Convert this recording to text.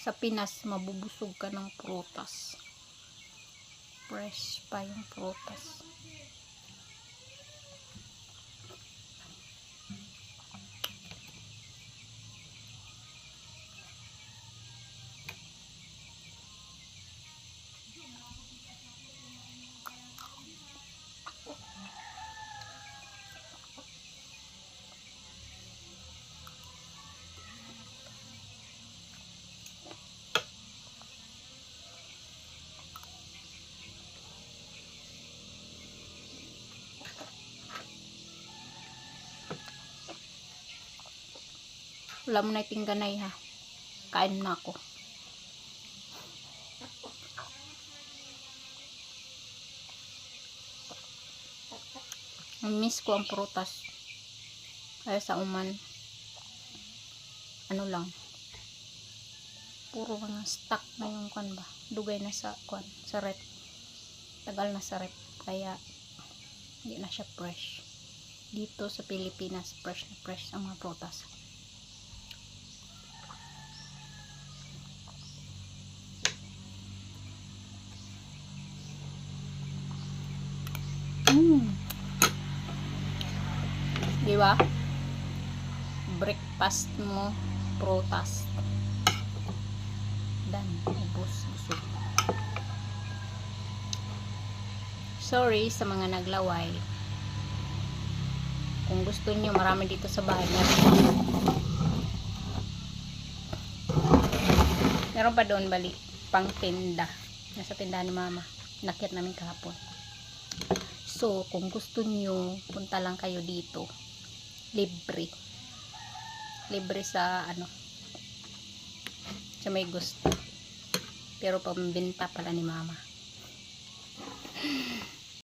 Sa Pinas, mabubusog ka ng prutas. Fresh pa yung prutas. Wala mo na itingganay ha. Kain na ako. Miss ko ang prutas. Kaya sa uman, ano lang, puro mga stock na yung kwan ba. Dugay na sa kwan, sa rep. Tagal na sa rep. Kaya, hindi na siya fresh. Dito sa Pilipinas, fresh na fresh ang mga prutas. Diba? Breakfast mo, prutas. Dan, ubos, busog. Sorry sa mga naglaway. Kung gusto nyo, marami dito sa bahay. Meron pa doon bali, pang tinda. Nasa tindahan ni mama. Nakit namin kahapon. So, kung gusto nyo, punta lang kayo dito. Libre. Libre sa ano, sa may gusto. Pero pambenta pala ni mama.